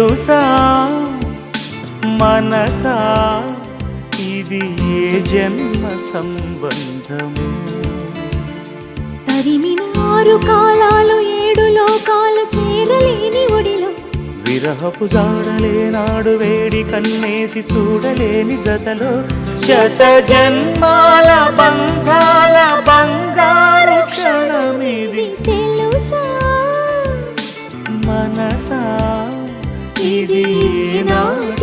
తెలుసా మనసా ఇది ఏ జన్మ సంబంధము తరిమిన 6 కాలాలు 7 లోకాలు చేరలేని ఒడిలో విరహపు జాడలేనాడు వేడి కన్నేసి చూడలేని జతలో శత జన్మాల బంధాల బంగారు క్షణమిది తెలుసా మనసా ఇది నాటి